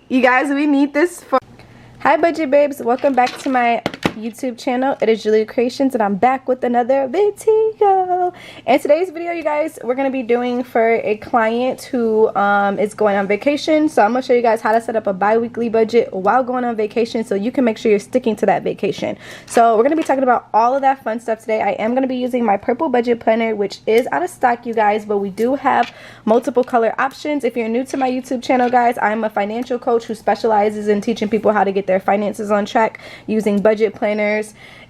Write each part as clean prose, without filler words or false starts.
You guys, we need this for... Hi budget babes, welcome back to my YouTube channel. It is Jaliyah.Kreationz and I'm back with another video. In today's video, you guys, we're going to be doing for a client who is going on vacation. So I'm going to show you guys how to set up a bi-weekly budget while going on vacation so you can make sure you're sticking to that vacation. So we're going to be talking about all of that fun stuff today. I am going to be using my purple budget planner, which is out of stock, you guys, but we do have multiple color options. If you're new to my YouTube channel, guys, I'm a financial coach who specializes in teaching people how to get their finances on track using budget planners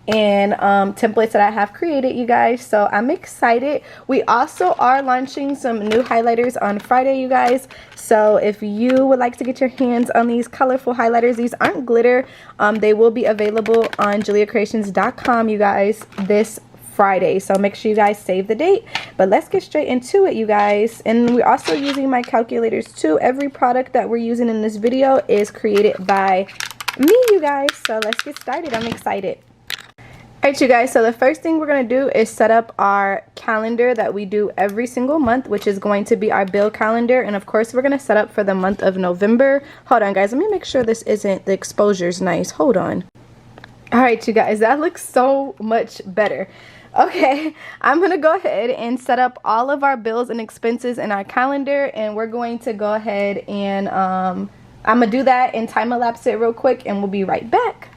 and templates that I have created, you guys. So I'm excited. We also are launching some new highlighters on Friday, you guys. So if you would like to get your hands on these colorful highlighters, these aren't glitter. They will be available on Jaliyah.Kreationz.com, you guys, this Friday. So make sure you guys save the date. But let's get straight into it, you guys. And we're also using my calculators too. Every product that we're using in this video is created by me, you guys. So let's get started. I'm excited. Alright, you guys, so the first thing we're going to do is set up our calendar that we do every single month, which is going to be our bill calendar. And of course, we're going to set up for the month of November. Hold on, guys. Let me make sure this isn't, the exposure's nice. Hold on. Alright, you guys, that looks so much better. Okay, I'm going to go ahead and set up all of our bills and expenses in our calendar. And we're going to go ahead and I'm going to do that and time elapse it real quick, and we'll be right back.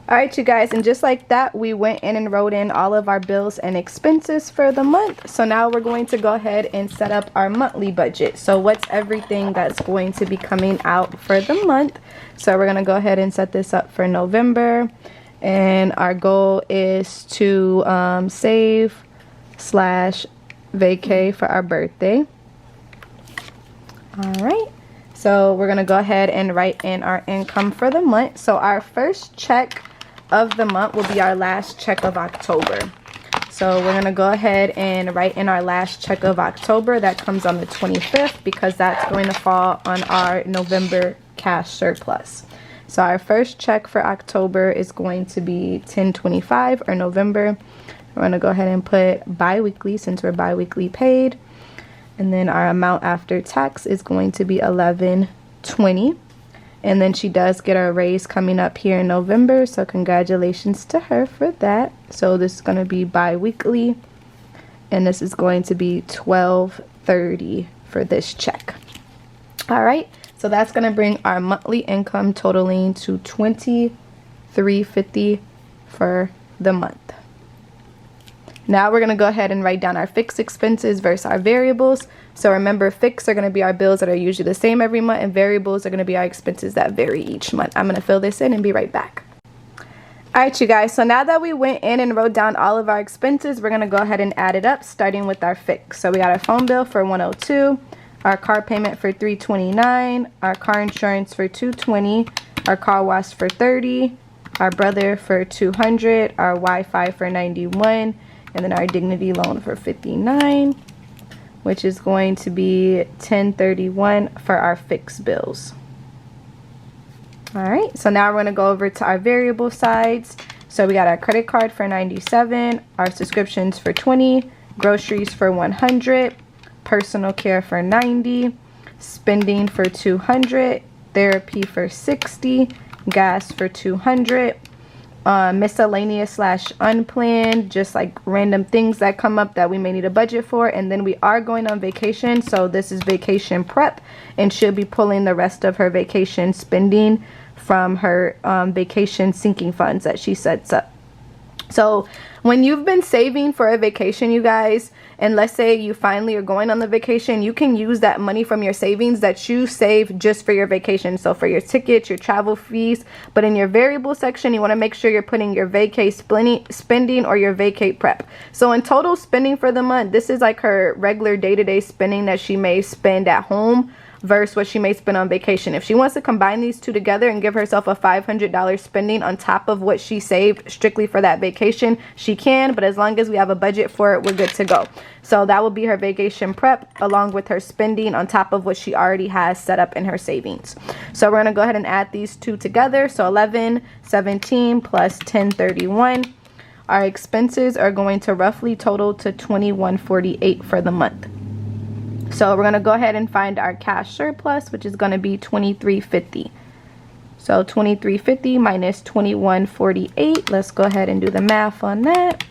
Alright, you guys, and just like that, we went in and wrote in all of our bills and expenses for the month. So now we're going to go ahead and set up our monthly budget. So what's everything that's going to be coming out for the month? So we're going to go ahead and set this up for November. And our goal is to save / vacay for our birthday. Alright. So we're going to go ahead and write in our income for the month. So our first check of the month will be our last check of October. So we're going to go ahead and write in our last check of October. That comes on the 25th because that's going to fall on our November cash surplus. So our first check for October is going to be 10/25, or November. We're going to go ahead and put bi-weekly since we're bi-weekly paid. And then our amount after tax is going to be $11.20. And then she does get a raise coming up here in November. So congratulations to her for that. So this is going to be bi-weekly. And this is going to be $12.30 for this check. All right. So that's going to bring our monthly income totaling to $23.50 for the month. Now we're going to go ahead and write down our fixed expenses versus our variables. So remember, fixed are going to be our bills that are usually the same every month, and variables are going to be our expenses that vary each month. I'm going to fill this in and be right back. Alright, you guys, so now that we went in and wrote down all of our expenses, we're going to go ahead and add it up, starting with our fixed. So we got our phone bill for $102, our car payment for $329, our car insurance for $220, our car wash for $30, our brother for $200, our Wi-Fi for $91, and then our dignity loan for $59, which is going to be $10.31 for our fixed bills. Alright, so now we're going to go over to our variable sides. So we got our credit card for $97, our subscriptions for $20, groceries for $100, personal care for $90, spending for $200, therapy for $60, gas for $200, miscellaneous / unplanned, just like random things that come up that we may need a budget for. And then we are going on vacation, so this is vacation prep, and she'll be pulling the rest of her vacation spending from her vacation sinking funds that she sets up. So when you've been saving for a vacation, you guys, and let's say you finally are going on the vacation, you can use that money from your savings that you save just for your vacation. So for your tickets, your travel fees. But in your variable section, you want to make sure you're putting your vacay spending or your vacay prep. So in total spending for the month, this is like her regular day-to-day spending that she may spend at home. versus what she may spend on vacation. If she wants to combine these two together and give herself a $500 spending on top of what she saved strictly for that vacation, she can, but as long as we have a budget for it, we're good to go. So that will be her vacation prep along with her spending on top of what she already has set up in her savings. So we're going to go ahead and add these two together. So 1117 plus 1031. Our expenses are going to roughly total to $2148 for the month. So we're going to go ahead and find our cash surplus, which is going to be $2350. So $2350 minus $2148. Let's go ahead and do the math on that.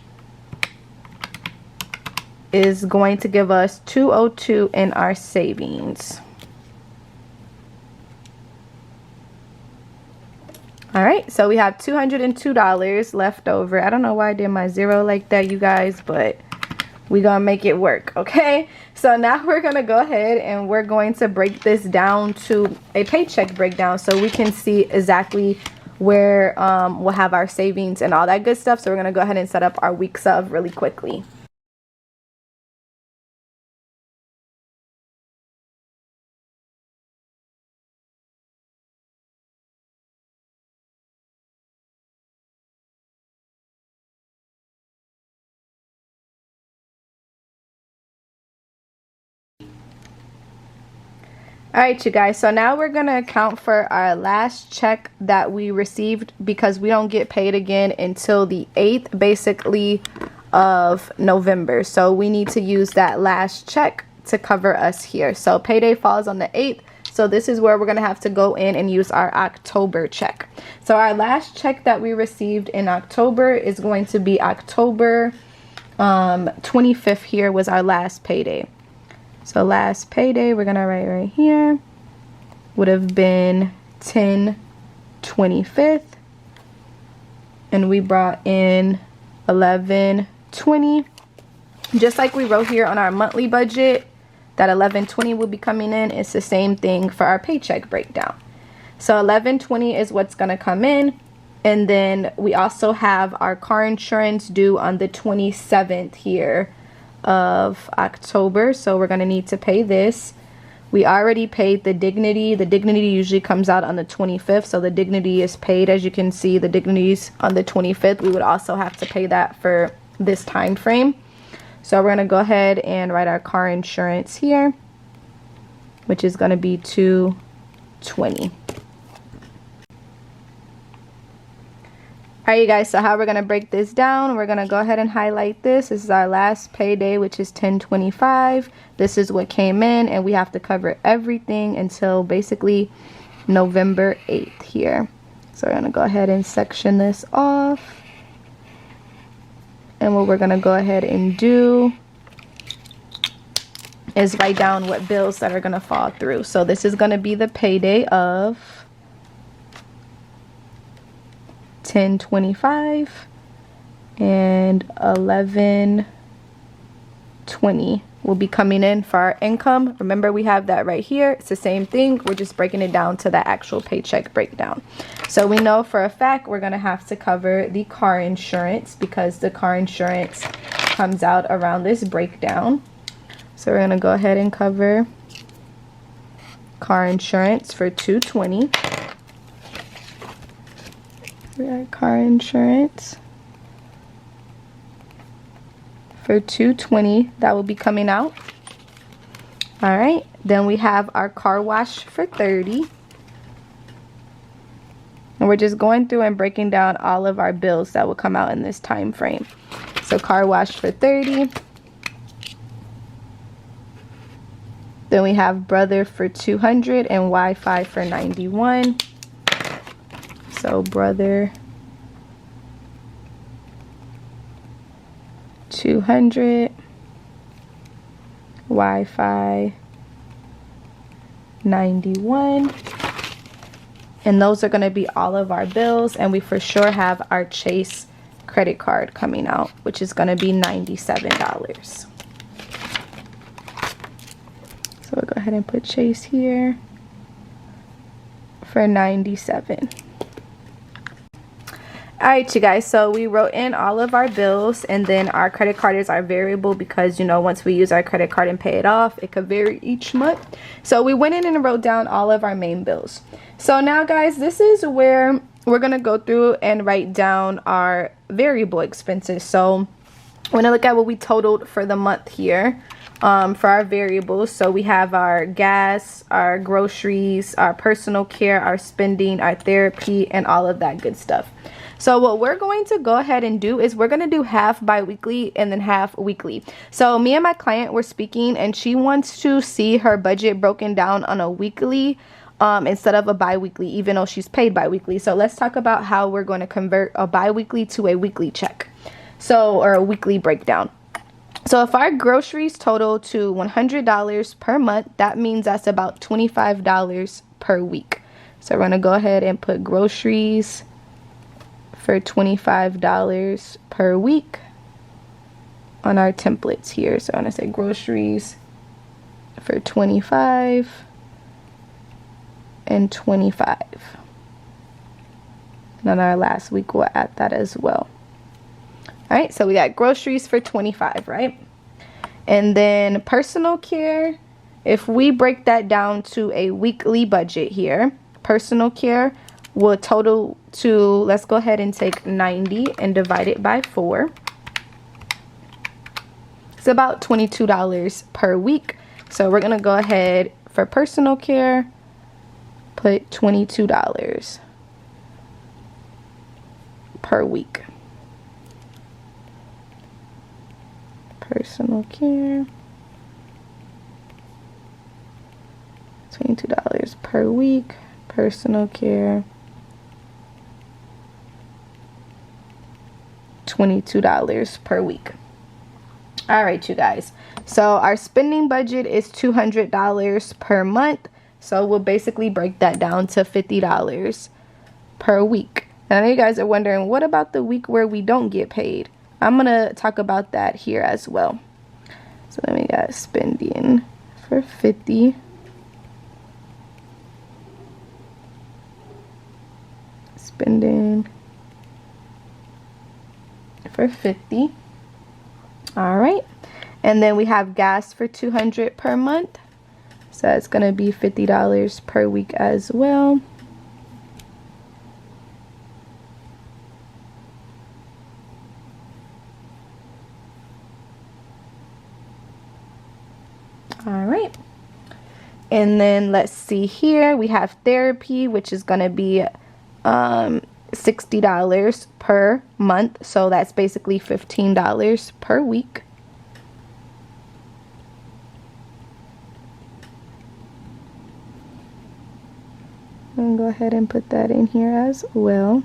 Is going to give us $202 in our savings. All right, so we have $202 left over. I don't know why I did my zero like that, you guys, but we're gonna make it work. Okay, so now we're gonna go ahead and we're going to break this down to a paycheck breakdown so we can see exactly where we'll have our savings and all that good stuff. So we're gonna go ahead and set up our weeks of really quickly. Alright, you guys, so now we're going to account for our last check that we received because we don't get paid again until the 8th, basically, of November. So we need to use that last check to cover us here. So payday falls on the 8th. So this is where we're going to have to go in and use our October check. So our last check that we received in October is going to be October 25th. Here was our last payday. So last payday, we're going to write right here, would have been 10/25. And we brought in 11/20. Just like we wrote here on our monthly budget, that 11/20 will be coming in. It's the same thing for our paycheck breakdown. So 11/20 is what's going to come in. And then we also have our car insurance due on the 27th here of October, so we're going to need to pay this. We already paid the dignity. The dignity usually comes out on the 25th, so the dignity is paid. As you can see, the dignity's on the 25th. We would also have to pay that for this time frame. So we're going to go ahead and write our car insurance here, which is going to be $220. Alright, you guys, so how we're going to break this down, we're going to go ahead and highlight this. This is our last payday, which is 10/25. This is what came in, and we have to cover everything until basically November 8th here. So we're going to go ahead and section this off. And what we're going to go ahead and do is write down what bills that are going to fall through. So this is going to be the payday of 10/25 and 11/20 will be coming in for our income. Remember, we have that right here. It's the same thing. We're just breaking it down to the actual paycheck breakdown. So we know for a fact we're going to have to cover the car insurance because the car insurance comes out around this breakdown. So we're going to go ahead and cover car insurance for $220. We got car insurance for $220. That will be coming out. All right. Then we have our car wash for $30. And we're just going through and breaking down all of our bills that will come out in this time frame. So car wash for $30. Then we have brother for $200 and Wi-Fi for $91. So brother, $200, Wi-Fi, $91. And those are going to be all of our bills. And we for sure have our Chase credit card coming out, which is going to be $97. So we'll go ahead and put Chase here for $97. Alright, you guys, so we wrote in all of our bills, and then our credit card is our variable because, you know, once we use our credit card and pay it off, it could vary each month. So we went in and wrote down all of our main bills. So now, guys, this is where we're going to go through and write down our variable expenses. So we're going to look at what we totaled for the month here. For our variables, so we have our gas, our groceries, our personal care, our spending, our therapy, and all of that good stuff. So what we're going to go ahead and do is we're going to do half bi-weekly and then half weekly. So me and my client were speaking, and she wants to see her budget broken down on a weekly instead of a bi-weekly, even though she's paid bi-weekly. So let's talk about how we're going to convert a bi-weekly to a weekly check, or a weekly breakdown. So if our groceries total to $100 per month, that means that's about $25 per week. So we're going to go ahead and put groceries for $25 per week on our templates here. So I'm going to say groceries for $25 and $25. And on our last week, we'll add that as well. Alright, so we got groceries for $25, right? And then personal care, if we break that down to a weekly budget here, personal care will total to, let's go ahead and take 90 and divide it by 4. It's about $22 per week. So we're going to go ahead for personal care, put $22 per week. Personal care, $22 per week. Personal care, $22 per week. All right, you guys, so our spending budget is $200 per month, so we'll basically break that down to $50 per week. Now you guys are wondering, what about the week where we don't get paid? I'm going to talk about that here as well. So then we got spending for 50. Spending for 50. All right. And then we have gas for $200 per month. So it's going to be $50 per week as well. All right, and then let's see here, we have therapy, which is going to be $60 per month, so that's basically $15 per week. And go ahead and put that in here as well.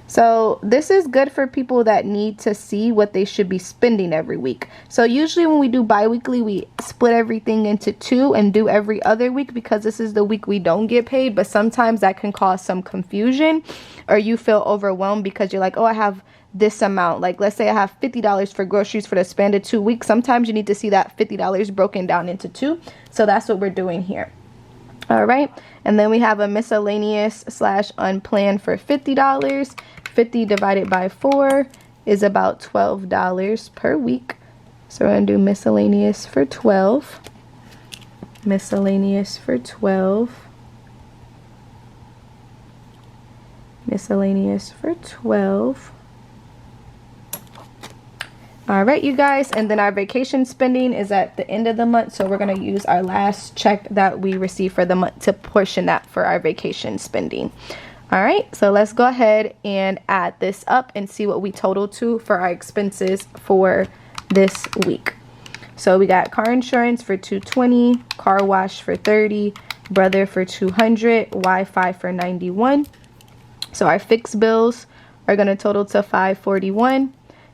So this is good for people that need to see what they should be spending every week. So usually when we do bi-weekly, we split everything into 2 and do every other week because this is the week we don't get paid. But sometimes that can cause some confusion, or you feel overwhelmed because you're like, oh, I have this amount. Like, let's say I have $50 for groceries for the span of 2 weeks. Sometimes you need to see that $50 broken down into 2. So that's what we're doing here. All right. And then we have a miscellaneous / unplanned for $50. 50 divided by 4 is about $12 per week. So we're going to do miscellaneous for 12. Miscellaneous for 12. Miscellaneous for 12. All right, you guys, and then our vacation spending is at the end of the month, so we're going to use our last check that we received for the month to portion that for our vacation spending. All right, so let's go ahead and add this up and see what we total to for our expenses for this week. So we got car insurance for $220, car wash for $30, brother for $200, Wi-Fi for $91. So our fixed bills are going to total to $541.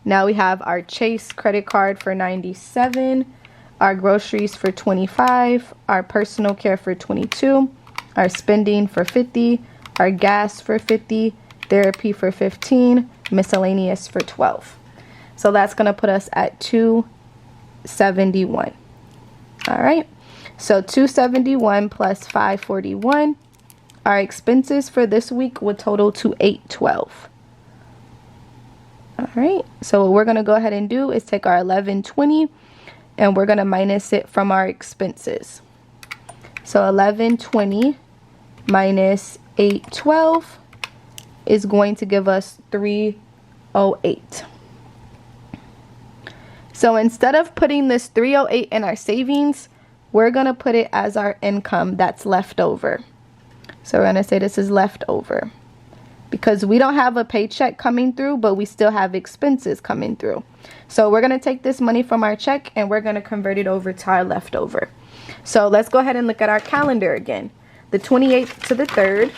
Now we have our Chase credit card for $97, our groceries for $25, our personal care for $22, our spending for $50, our gas for $50, therapy for $15, miscellaneous for $12. So that's going to put us at $271. All right. So $271 plus $541 our expenses for this week would total to $812. All right, so what we're going to go ahead and do is take our $1120 and we're going to minus it from our expenses. So $1120 minus $812 is going to give us $308. So instead of putting this $308 in our savings, we're going to put it as our income that's left over. So we're going to say this is left over, because we don't have a paycheck coming through, but we still have expenses coming through. So we're going to take this money from our check and we're going to convert it over to our leftover. So let's go ahead and look at our calendar again. The 28th to the 3rd.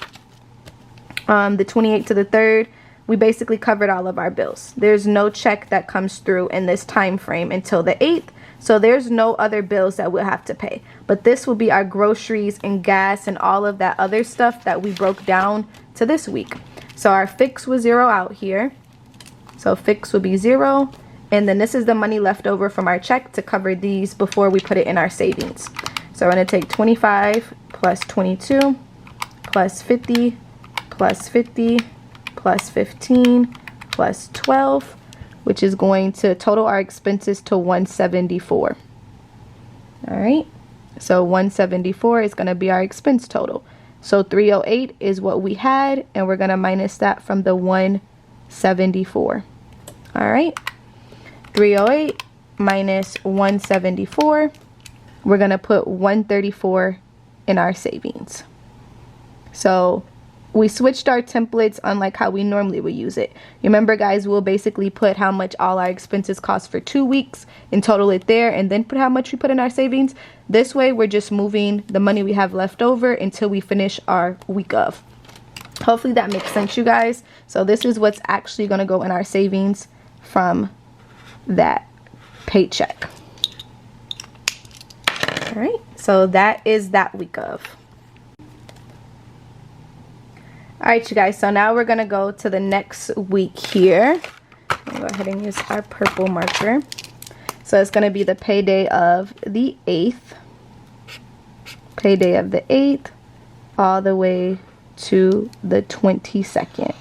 The 28th to the 3rd, we basically covered all of our bills. There's no check that comes through in this time frame until the 8th. So there's no other bills that we'll have to pay. But this will be our groceries and gas and all of that other stuff that we broke down to this week. So our fix was 0 out here. So fix will be 0. And then this is the money left over from our check to cover these before we put it in our savings. So we're going to take 25 plus 22 plus 50 plus 50 plus 15 plus 12, which is going to total our expenses to 174. All right, so 174 is going to be our expense total. So 308 is what we had, and we're going to minus that from the 174. All right, 308 minus 174, we're going to put 134 in our savings. So we switched our templates unlike how we normally would use it. Remember, guys, we'll basically put how much all our expenses cost for 2 weeks and total it there, and then put how much we put in our savings. This way, we're just moving the money we have left over until we finish our week of. Hopefully that makes sense, you guys. So this is what's actually going to go in our savings from that paycheck. All right, so that is that week of. All right, you guys, so now we're going to go to the next week here. I'll go ahead and use our purple marker. So it's going to be the payday of the 8th. Payday of the 8th all the way to the 22nd.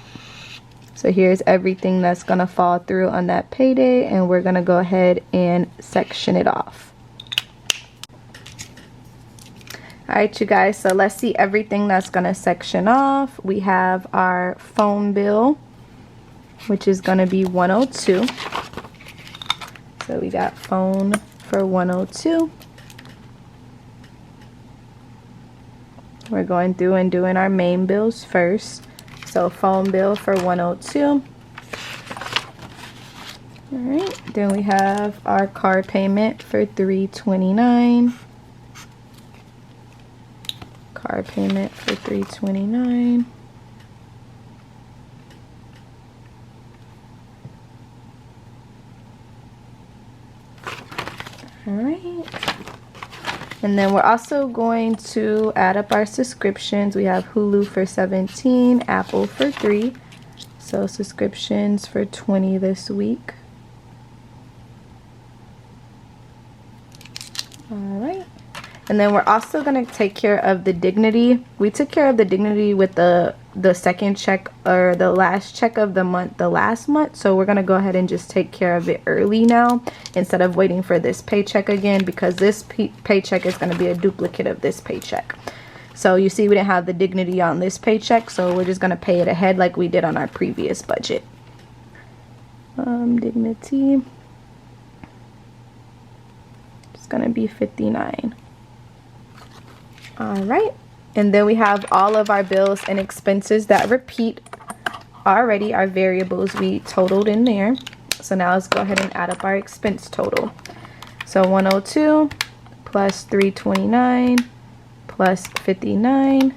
So here's everything that's going to fall through on that payday, and we're going to go ahead and section it off. Alright, you guys, so let's see everything that's going to section off. We have our phone bill, which is going to be 102. So we got phone for 102. We're going through and doing our main bills first. So phone bill for 102. Alright, then we have our car payment for $329. Car payment for $329. All right. And then we're also going to add up our subscriptions. We have Hulu for $17, Apple for $3. So subscriptions for $20 this week. All right. And then we're also going to take care of the Dignity. We took care of the Dignity with the second check, or the last check of the month, the last month. So we're going to go ahead and just take care of it early now instead of waiting for this paycheck again, because this paycheck is going to be a duplicate of this paycheck. So you see we didn't have the Dignity on this paycheck, so we're just going to pay it ahead like we did on our previous budget. Dignity. It's going to be $59. All right, and then we have all of our bills and expenses that repeat already. Our variables we totaled in there. So now let's go ahead and add up our expense total. So 102 plus 329 plus 59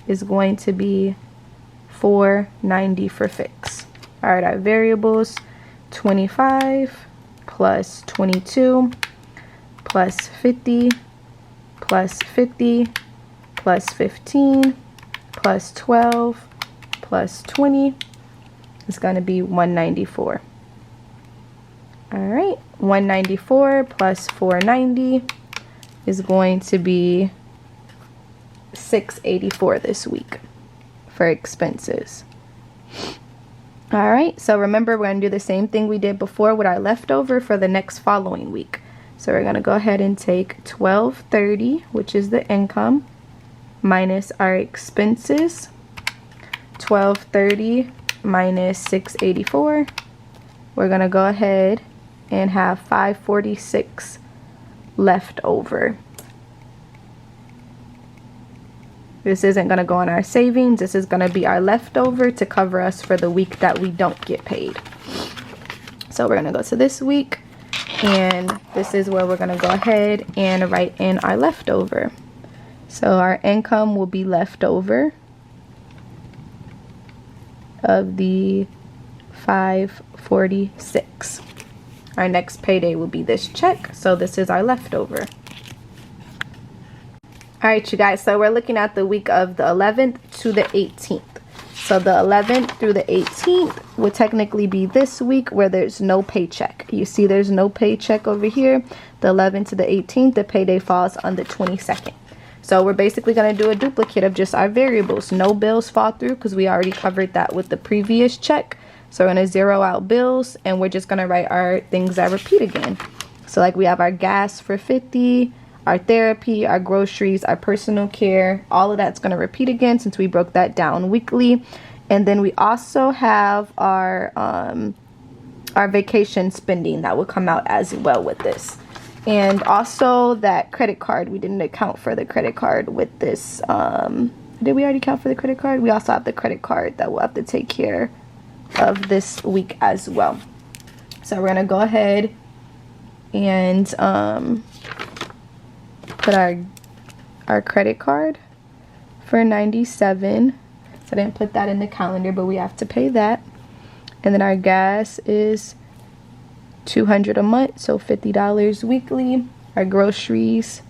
is going to be 490 for fix. All right, our variables, 25 plus 22 plus 50 plus 50 plus 15 plus 12 plus 20 is going to be 194. All right, 194 plus 490 is going to be $684 this week for expenses. All right, so remember, we're going to do the same thing we did before with our leftover for the next following week. So we're going to go ahead and take $1,230, which is the income, minus our expenses. $1,230 minus $684. We're going to go ahead and have $546 left over. This isn't going to go in our savings. This is going to be our leftover to cover us for the week that we don't get paid. So we're going to go to this week, and this is where we're going to go ahead and write in our leftover. So our income will be leftover of the $546. Our next payday will be this check, so this is our leftover. All right, you guys, so we're looking at the week of the 11th to the 18th. So the 11th through the 18th would technically be this week where there's no paycheck. You see there's no paycheck over here. The 11th to the 18th, the payday falls on the 22nd. So we're basically going to do a duplicate of just our variables. No bills fall through because we already covered that with the previous check. So we're going to zero out bills, and we're just going to write our things that repeat again. So like we have our gas for $50, our therapy, our groceries, our personal care, all of that's going to repeat again since we broke that down weekly. And then we also have our vacation spending that will come out as well with this. And also that credit card, we didn't account for the credit card with this. Did we already account for the credit card? We also have the credit card that we'll have to take care of this week as well. So we're going to go ahead and put our credit card for $97. So I didn't put that in the calendar, but we have to pay that. And then our gas is $200 a month, so $50 weekly. Our groceries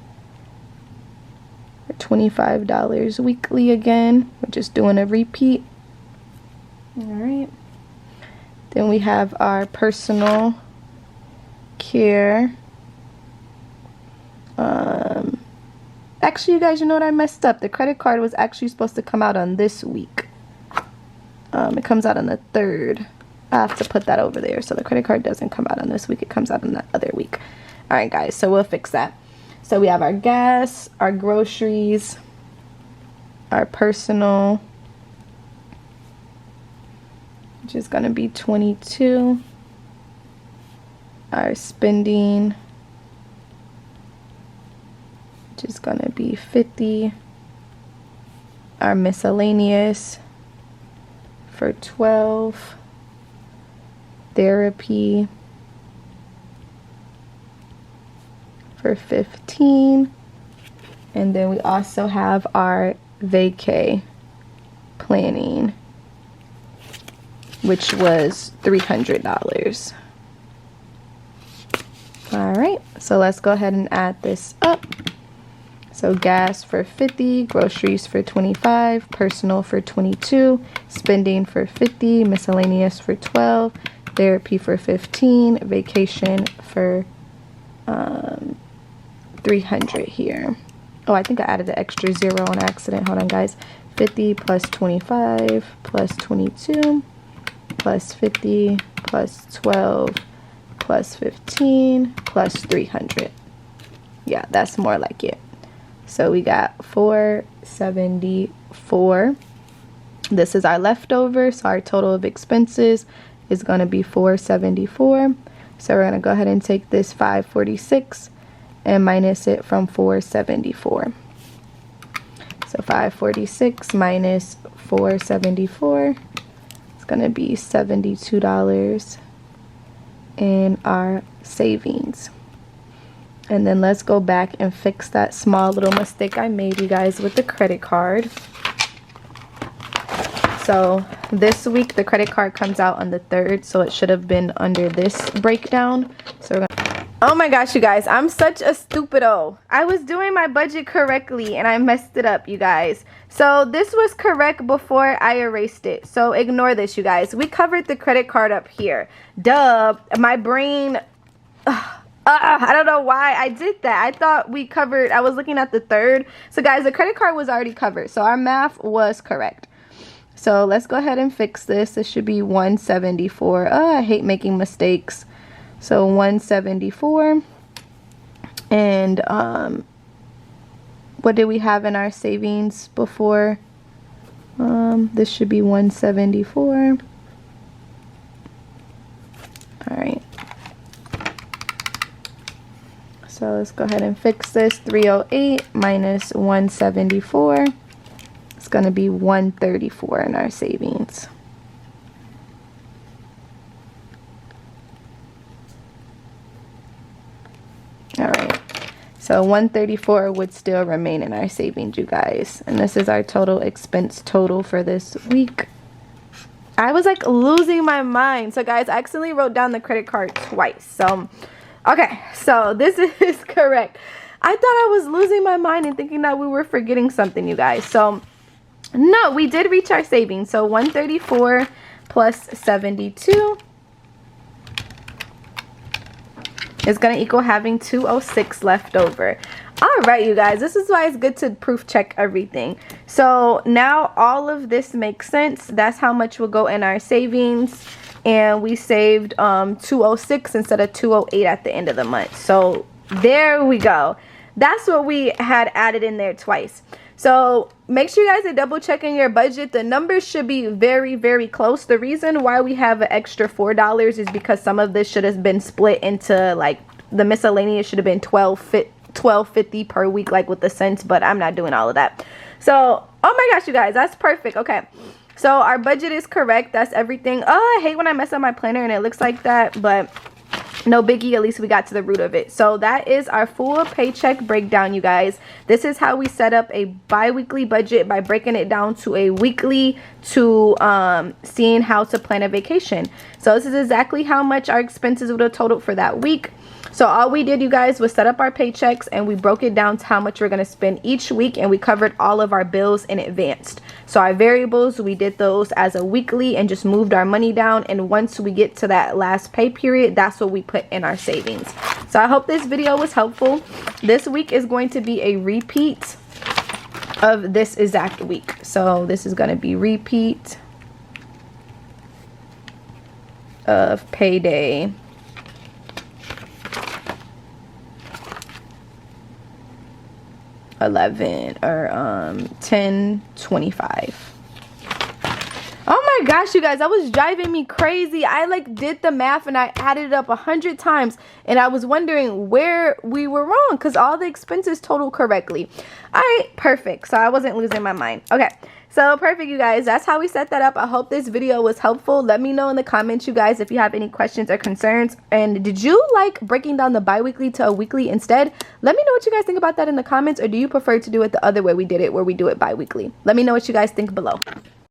are $25 weekly again. We're just doing a repeat. All right. Then we have our personal care. Actually, you guys, you know what, I messed up. The credit card was actually supposed to come out on this week. It comes out on the 3rd. I have to put that over there. So the credit card doesn't come out on this week. It comes out on that other week. All right, guys. So we'll fix that. So we have our gas, our groceries, our personal, which is going to be $22. Our spending, which is going to be $50. Our miscellaneous for $12. Therapy for $15. And then we also have our vacay planning, which was $300. All right, so let's go ahead and add this up. So gas for $50, groceries for $25, personal for $22, spending for $50, miscellaneous for $12, therapy for $15, vacation for $300 here. Oh, I think I added the extra 0 on accident. Hold on, guys. 50 plus 25 plus 22 plus 50 plus 12 plus 15 plus 300. Yeah, that's more like it. So we got 474. This is our leftover, so our total of expenses is going to be 474. So we're going to go ahead and take this 546 and minus it from 474. So 546 minus 474 is going to be $72 in our savings. And then let's go back and fix that small little mistake I made, you guys, with the credit card. So this week the credit card comes out on the 3rd, so it should have been under this breakdown. So we're gonna, oh my gosh, you guys, I'm such a stupido. I was doing my budget correctly and I messed it up, you guys. So this was correct before I erased it, so ignore this, you guys. We covered the credit card up here. Duh, my brain, I don't know why I did that. I thought we covered, I was looking at the third. So guys, the credit card was already covered. So our math was correct. So let's go ahead and fix this. This should be 174. I hate making mistakes. So 174. And what did we have in our savings before? This should be 174. All right. So let's go ahead and fix this. 308 minus 174. It's going to be 134 in our savings. All right. So 134 would still remain in our savings, you guys. And this is our total expense total for this week. I was like losing my mind. So guys, I accidentally wrote down the credit card twice. So okay, so this is correct. I thought I was losing my mind and thinking that we were forgetting something, you guys. So no, we did reach our savings. So 134 plus 72 is going to equal having 206 left over. All right, you guys, this is why it's good to proof check everything. So now all of this makes sense. That's how much will go in our savings. And we saved 206 instead of 208 at the end of the month. So there we go. That's what we had added in there twice. So make sure you guys are double checking your budget. The numbers should be very, very close. The reason why we have an extra $4 is because some of this should have been split into, like, the miscellaneous should have been $12.50 per week, like with the cents, but I'm not doing all of that. So, oh my gosh, you guys, that's perfect. Okay. So our budget is correct. That's everything. Oh, I hate when I mess up my planner and it looks like that, but no biggie. At least we got to the root of it. So that is our full paycheck breakdown, you guys. This is how we set up a bi-weekly budget, by breaking it down to a weekly, to seeing how to plan a vacation. So this is exactly how much our expenses would have totaled for that week. So all we did, you guys, was set up our paychecks and we broke it down to how much we're going to spend each week, and we covered all of our bills in advance. So our variables, we did those as a weekly and just moved our money down, and once we get to that last pay period, that's what we put in our savings. So I hope this video was helpful. This week is going to be a repeat of this exact week. So this is going to be repeat of payday 11 or 10/25. Oh my gosh, you guys, that was driving me crazy. I like did the math and I added it up 100 times, and I was wondering where we were wrong because all the expenses total correctly. All right, perfect. So I wasn't losing my mind. Okay, so perfect, you guys. That's how we set that up. I hope this video was helpful. Let me know in the comments, you guys, if you have any questions or concerns. And did you like breaking down the bi-weekly to a weekly instead? Let me know what you guys think about that in the comments. Or do you prefer to do it the other way we did it, where we do it bi-weekly? Let me know what you guys think below.